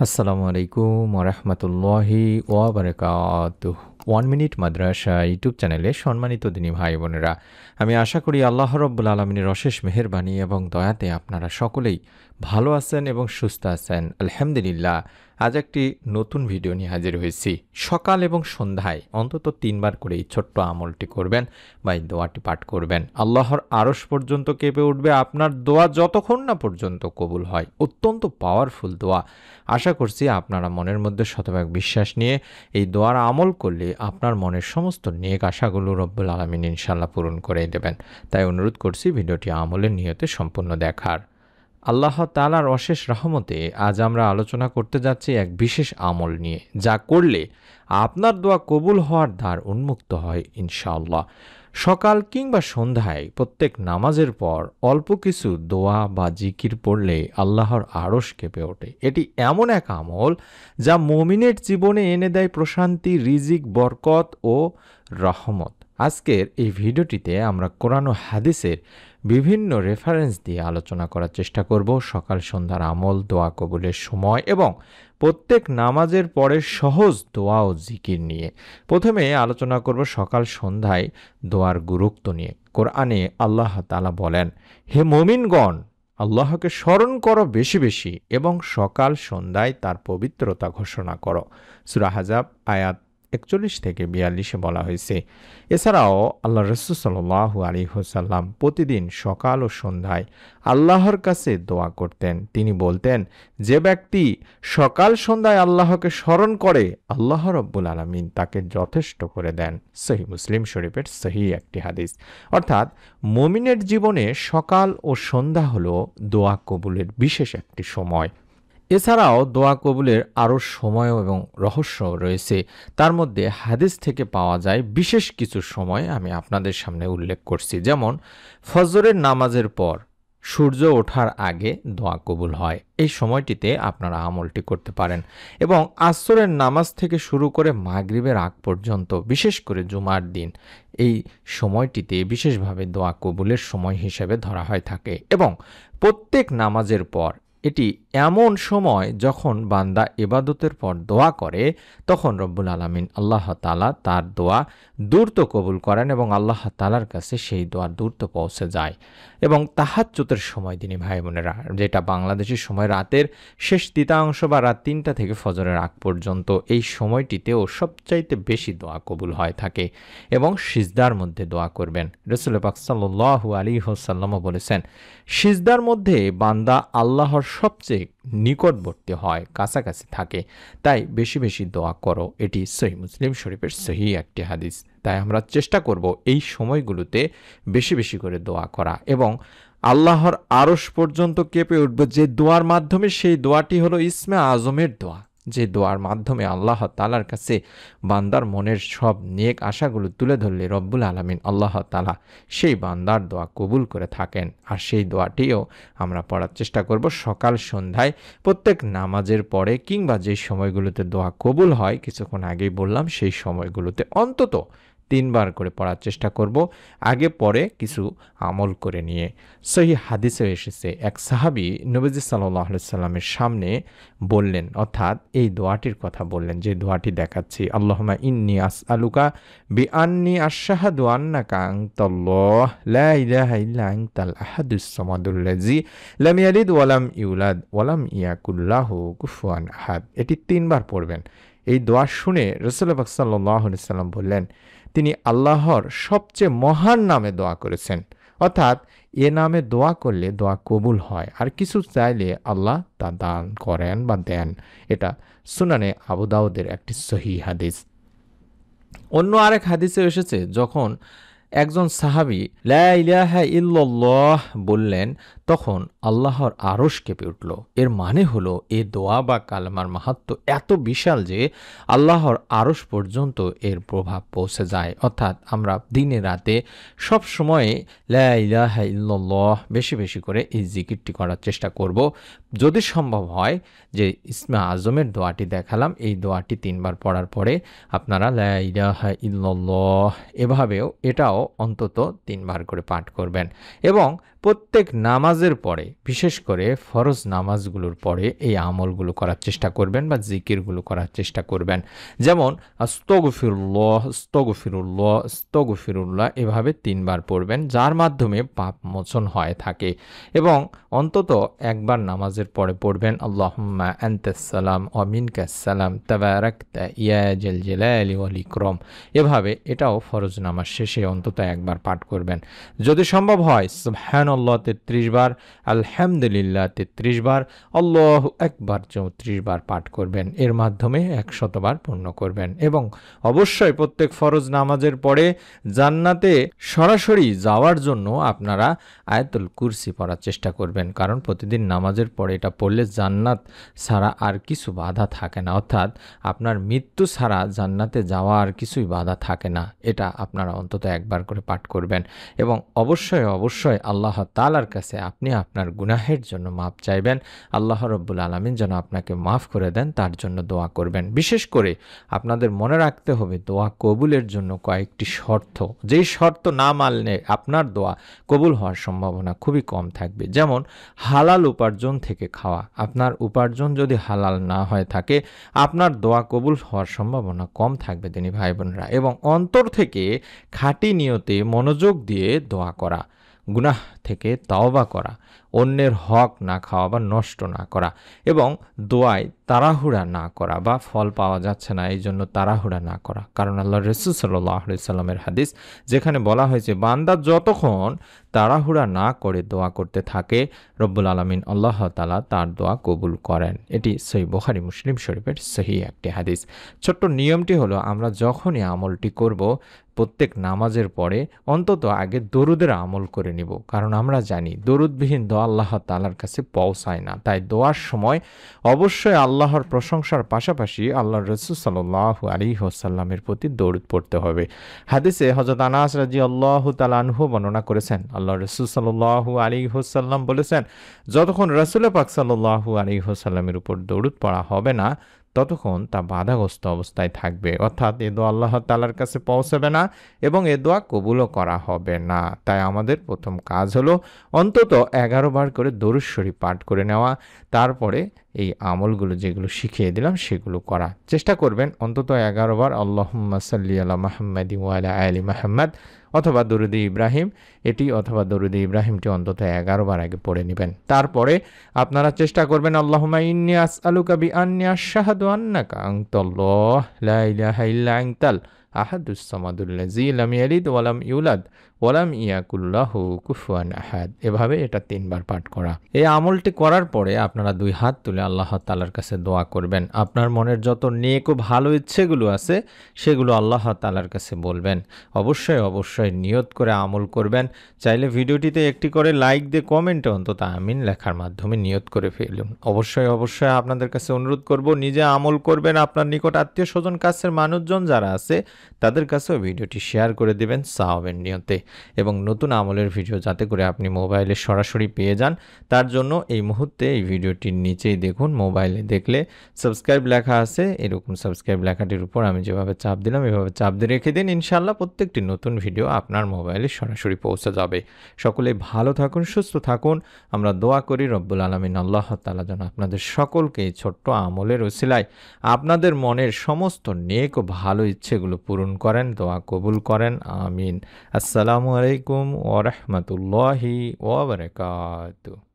আসসালামু আলাইকুম ওরহমতুল্লাহি ওয়াবারাকাতুহ। 1 মিনিট মাদ্রাসা ইউটিউব চ্যানেলে সম্মানিত দিনী ভাই বোনেরা, আমি আশা করি আল্লাহ রব্বুল আলমিনের অশেষ মেহেরবানি এবং দয়াতে আপনারা সকলেই ভালো আছেন এবং সুস্থ আছেন। আলহামদুলিল্লাহ। আজ একটি নতুন ভিডিও নিয়ে হাজির হয়েছি। সকাল এবং সন্ধ্যায় অন্তত 3বার করে এই ছোট্ট আমলটি করবেন বা এই দোয়াটি পাঠ করবেন। আল্লাহর আরশ পর্যন্ত কেঁপে উঠবে আপনার দোয়া যতক্ষণ না পর্যন্ত কবুল হয়। অত্যন্ত পাওয়ারফুল দোয়া। আশা করছি আপনারা মনের মধ্যে শতভাগ বিশ্বাস নিয়ে এই দোয়ার আমল করলে আপনার মনের সমস্ত নেক আশাগুলো রব্বুল আলামিন ইনশাল্লাহ পূরণ করে দেবেন। তাই অনুরোধ করছি ভিডিওটি আমলের নিয়তে সম্পূর্ণ দেখার। আল্লাহ তাআলার অশেষ রহমতে আজ আমরা আলোচনা করতে যাচ্ছি এক বিশেষ আমল নিয়ে, যা করলে আপনার দোয়া কবুল হওয়ার দ্বার উন্মুক্ত হয় ইনশাআল্লাহ। সকাল কিংবা সন্ধ্যায় প্রত্যেক নামাজের পর অল্প কিছু দোয়া বা জিকির পড়লে আল্লাহর আরশ কেঁপে ওঠে। এটি এমন এক আমল যা মুমিনের জীবনে এনে দেয় প্রশান্তি, রিজিক, বরকত ও রহমত। আজকের এই ভিডিওটিতে আমরা কোরআন ও হাদিসের বিভিন্ন রেফারেন্স দিয়ে আলোচনা করার চেষ্টা করব সকাল সন্ধ্যার আমল, দোয়া কবুলের সময় এবং প্রত্যেক নামাজের পরে সহজ দোয়া ও জিকির নিয়ে। প্রথমে আলোচনা করব সকাল সন্ধ্যায় দোয়ার গুরুত্ব নিয়ে। কোরআনে আল্লাহ তাআলা বলেন, হে মুমিনগণ, আল্লাহকে স্মরণ করো বেশি বেশি এবং সকাল সন্ধ্যায় তার পবিত্রতা ঘোষণা করো। সূরা আহজাব আয়াত 41 থেকে 42 বলা হয়েছে। এছাড়াও আল্লাহ রাসূল সাল্লাল্লাহু আলাইহি ওয়াসাল্লাম প্রতিদিন সকাল ও সন্ধ্যায় আল্লাহর কাছে দোয়া করতেন। তিনি বলতেন, যে ব্যক্তি সকাল সন্ধ্যায় আল্লাহকে স্মরণ করে আল্লাহ রব্বুল আলামিন তাকে যথেষ্ট করে দেন। সহিহ মুসলিম শরীফের সহিহ একটি হাদিস। অর্থাৎ মুমিনের জীবনে সকাল ও সন্ধ্যা হলো দোয়া কবুলের বিশেষ একটি সময়। এছাড়াও দোয়া কবুলের আরও সময় এবং রহস্য রয়েছে। তার মধ্যে হাদিস থেকে পাওয়া যায় বিশেষ কিছু সময় আমি আপনাদের সামনে উল্লেখ করছি। যেমন ফজরের নামাজের পর সূর্য ওঠার আগে দোয়া কবুল হয়। এই সময়টিতে আপনারা আমলটি করতে পারেন। এবং আসরের নামাজ থেকে শুরু করে মাগরিবের আগ পর্যন্ত, বিশেষ করে জুমার দিন, এই সময়টিতে বিশেষভাবে দোয়া কবুলের সময় হিসেবে ধরা হয়ে থাকে। এবং প্রত্যেক নামাজের পর এটি এমন সময় যখন বান্দা ইবাদতের পর দোয়া করে, তখন রব্বুল আলামিন আল্লাহ তাআলা তার দোয়া দ্রুত কবুল করেন এবং আল্লাহ তাআলার কাছে সেই দোয়া দ্রুত পৌঁছে যায়। এবং তাহাজ্জুদের সময় দিনী ভাই বোনেরা, যেটা বাংলাদেশের সময় রাতের শেষ তৃতীয়াংশ বা রাত 3টা থেকে ফজরের আগ পর্যন্ত, এই সময়টিতেও সবচাইতে বেশি দোয়া কবুল হয়ে থাকে। এবং সিজদার মধ্যে দোয়া করবেন। রাসূল পাক সাল্লাল্লাহু আলাইহি ওয়াসাল্লাম বলেছেন, সিজদার মধ্যে বান্দা আল্লাহর সবচেয়ে নিকটবর্তী হয়, কাছাকাছি থাকে। তাই বেশি বেশি দোয়া করো। এটি সহিহ মুসলিম শরীফের সহিহ একটি হাদিস। তাই আমরা চেষ্টা করব এই সময়গুলোতে বেশি বেশি করে দোয়া করা। এবং আল্লাহর আরশ পর্যন্ত কেঁপে উঠবে যে দোয়ার মাধ্যমে, সেই দোয়াটি হলো ইসমে আজমের দোয়া। যে দোয়ার মাধ্যমে আল্লাহ তাআলার কাছে বান্দার মনের সব নেক আশাগুলো তুলে ধরলে রব্বুল আলামিন আল্লাহ তাআলা সেই বান্দার দোয়া কবুল করে থাকেন। আর সেই দোয়াটিও আমরা পড়ার চেষ্টা করব সকাল সন্ধ্যায় প্রত্যেক নামাজের পরে, কিংবা যে সময়গুলোতে দোয়া কবুল হয় কিছুক্ষণ আগেই বললাম, সেই সময়গুলোতে অন্তত 3বার করে পড়ার চেষ্টা করব, আগে পরে কিছু আমল করে নিয়ে। সহিহ হাদিসে এসেছে, এক সাহাবী নবীজি সাল্লাল্লাহু আলাইহি সাল্লামের সামনে বললেন, অর্থাৎ এই দোয়াটির কথা বললেন, যে দোয়াটি দেখাচ্ছি, আল্লাহুম্মা ইন্নী আসআলুকা বিআন্নী আশহাদু আন্নাকা আনতাল্লাহ লা ইলাহা ইল্লা আনতাল আহাদুস সামাদুল্লাযী লাম ইয়ালিদ ওয়া লাম ইউলাদ ওয়া লাম ইয়াকুল লাহু কুফুয়ান আহাদ। এটি 3বার পড়বেন। এই দোয়া শুনে রাসূল পাক সাল্লাল্লাহু আলাইহি সাল্লাম বললেন, তিনি আল্লাহর সবচেয়ে মহান নামে দোয়া করেছেন। অর্থাৎ এ নামে দোয়া করলে দোয়া কবুল হয়, আর কিছু চাইলে আল্লাহ তা দান করেন বা দেন। এটা সুনানে আবু দাউদের একটি সহিহ হাদিস। অন্য আরেক হাদিসে এসেছে, যখন একজন সাহাবী লা ইলাহা ইল্লাল্লাহ বললেন, তখন আল্লাহর আরশ কেঁপে উঠল। এর মানে হলো এ দোয়া বা কালেমার মাহাত্ম্য এত বিশাল যে আল্লাহর আরশ পর্যন্ত এর প্রভাব পৌঁছে যায়। অর্থাৎ আমরা দিনে রাতে সব সময়ে লা ইলাহা ইল্লাল্লাহ বেশি বেশি করে এই জিকিরটি করার চেষ্টা করব। যদি সম্ভব হয় যে ইসমে আজমের দোয়াটি দেখালাম, এই দোয়াটি 3 বার পড়ার পরে আপনারা লা ইলাহা ইল্লাল্লাহ এভাবেও এটাও অন্তত 3 বার করে পাঠ করবেন। এবং প্রত্যেক নামাজের পরে, বিশেষ করে ফরজ নামাজগুলোর পরে এই আমলগুলো করার চেষ্টা করবেন বা জিকিরগুলো করার চেষ্টা করবেন। যেমন আস্তাগফিরুল্লাহ, আস্তাগফিরুল্লাহ, আস্তাগফিরুল্লাহ এভাবে 3 বার পড়বেন, যার মাধ্যমে পাপ মোচন হয়ে থাকে। এবং অন্তত একবার নামাজের পরে পড়বেন আল্লাহুম্মা আনতাস সালাম ওয়া মিনকাস সালাম তাবারাকতা ইয়া জাল জালালি ওয়াল ইকরাম। এভাবে এটাও ফরজ নামাজ শেষে অন্তত একবার পাঠ করবেন। যদি সম্ভব হয় সুবহানাল্লাহ 33 বার, আলহামদুলিল্লাহ 33 বার, আল্লাহু আকবার 34 বার পাঠ করবেন। এর মাধ্যমে 100 বার পূর্ণ করবেন। এবং অবশ্যই প্রত্যেক ফরজ নামাজের পরে জান্নাতে সরাসরি যাওয়ার জন্য আপনারা আয়াতুল কুরসি পড়ার চেষ্টা করবেন, কারণ প্রতিদিন নামাজের পরে এটা পড়লে জান্নাত ছাড়া আর কিছু বাধা থাকে না, অর্থাৎ আপনার মৃত্যু ছাড়া জান্নাতে যাওয়া আর কিছুই বাধা থাকে না। এটা আপনারা অন্তত একবার করে পাঠ করবেন। এবং অবশ্যই অবশ্যই আল্লাহ তাআলার কাছে আপনি আপনার গুনাহের জন্য মাফ চাইবেন। আল্লাহ রব্বুল আলামিন যেন আপনাকে মাফ করে দেন তার জন্য দোয়া করবেন। বিশেষ করে আপনাদের মনে রাখতে হবে দোয়া কবুলের জন্য কয়েকটি শর্ত, যেই শর্ত না মানলে আপনার দোয়া কবুল হওয়ার সম্ভাবনা খুবই কম থাকবে। যেমন হালাল উপার্জন থেকে খাওয়া। আপনার উপার্জন যদি হালাল না হয়ে থাকে আপনার দোয়া কবুল হওয়ার সম্ভাবনা কম থাকবে তিনি ভাই বোনেরা। এবং অন্তর থেকে খাঁটি নিয়তে মনোযোগ দিয়ে দোয়া করা, গুনাহ থেকে তওবা করা, অন্যের হক না খাওয়া বা নষ্ট না করা, এবং দোয়ায় তাড়াহুড়া না করা বা ফল পাওয়া যাচ্ছে না এই জন্য তাড়াহুড়া না করা। কারণ আল্লাহ রাসূল সাল্লাল্লাহু আলাইহি সাল্লামের হাদিস যেখানে বলা হয়েছে বান্দা যতক্ষণ তাড়াহুড়া না করে দোয়া করতে থাকে রব্বুল আলামিন আল্লাহ তাআলা তার দোয়া কবুল করেন। এটি সহিহ বুখারী মুসলিম শরীফের সহিহ একটি হাদিস। ছোট্ট নিয়মটি হলো আমরা যখনই আমলটি করব প্রত্যেক নামাজের পরে অন্তত আগে দরুদের আমল করে নিব, কারণ আমরা জানি দরুদবিহীন দোয়া আল্লাহ তাআলার কাছে পৌঁছায় না। তাই দোয়ার সময় অবশ্যই আল্লাহর প্রশংসার পাশাপাশি আল্লাহর রাসূল সাল্লাল্লাহু আলাইহি ওয়াসাল্লামের প্রতি দরুদ পড়তে হবে। হাদিসে হযরত আনাস রাদিয়াল্লাহু তাআলা আনহু বর্ণনা করেছেন আল্লাহর রাসূল সাল্লাল্লাহু আলাইহি ওয়াসাল্লাম বলেছেন, যতক্ষণ রাসূল পাক সাল্লাল্লাহু আলাইহি ওয়াসাল্লামের উপর দরুদ পড়া হবে না ততক্ষণ তা বাধাগ্রস্ত অবস্থায় থাকবে, অর্থাৎ এ দোয়া আল্লাহ তাআলার কাছে পৌঁছাবে না এবং এ দোয়া কবুলও করা হবে না। তাই আমাদের প্রথম কাজ হলো অন্তত 11 বার করে দরুদ শরীফ পাঠ করে নেওয়া, তারপরে এই আমলগুলো যেগুলো শিখিয়ে দিলাম সেগুলো করা। চেষ্টা করবেন অন্তত 11 বার আল্লাহুম্মা সাল্লি আলা মুহাম্মাদিন ওয়া আলা আলি মুহাম্মাদ অথবা দরুদ ইব্রাহিম এটি অথবা দরুদ ইব্রাহিমটি অন্তত 11 বার আগে পড়ে নেবেন। তারপরে আপনারা চেষ্টা করবেন আল্লাহুম্মা ইন্নী আসআলুকা বিআন্নী আশহাদু আন্নাকা আনতাল্লাহ লা ইলাহা ইল্লা আনতাল আহাদুস সামাদুল্লাযী লাম ইয়ালিদ ওয়া লাম ইউলাদ ওয়া লাম ইয়াকুল লাহু কুফুয়ান আহাদ। এভাবে এটা 3 বার পাঠ করা। এই আমলটি করার পরে আপনারা 2 হাত তুলে আল্লাহ তাআলার কাছে দোয়া করবেন। আপনার মনের যত নেক ও ভালো ইচ্ছেগুলো আছে সেগুলো আল্লাহ তাআলার কাছে বলবেন। অবশ্যই অবশ্যই নিয়ত করে আমল করবেন। চাইলে ভিডিওটিতে একটি করে লাইক দিয়ে কমেন্টে অন্তত আমিন লেখার মাধ্যমে নিয়ত করে ফেলুন। অবশ্যই অবশ্যই আপনাদের কাছে অনুরোধ করব নিজে আমল করবেন, আপনার নিকট আত্মীয় স্বজন কাছের মানুষজন যারা আছে তাদের কাছেও ভিডিওটি শেয়ার করে দিবেন সওয়াবের নিয়তে। এবং নতুন আমলের ভিডিও যাতে করে আপনি মোবাইলে সরাসরি পেয়ে যান তার জন্য এই মুহূর্তে এই ভিডিওটির নিচেই দেখুন, মোবাইলে দেখলে সাবস্ক্রাইব লেখা আছে, এরকম সাবস্ক্রাইব লেখাটির উপর আমি যেভাবে চাপ দিলাম এভাবে চাপ দিয়ে রেখে দিন। ইনশাআল্লাহ প্রত্যেকটি নতুন ভিডিও আপনার মোবাইলে সরাসরি পৌঁছে যাবে। সকলে ভালো থাকুন, সুস্থ থাকুন। আমরা দোয়া করি রব্বুল আলামিন আল্লাহ তাআলা যেন আপনাদের সকলকে এই ছোট্ট আমলের ওসিলায় আপনাদের মনের সমস্ত নেক ও ভালো ইচ্ছেগুলো পূরণ করেন, দোয়া কবুল করেন। আমিন। আসসালামু আলাইকুম ওয়া রাহমাতুল্লাহি ওয়া বারাকাতুহু।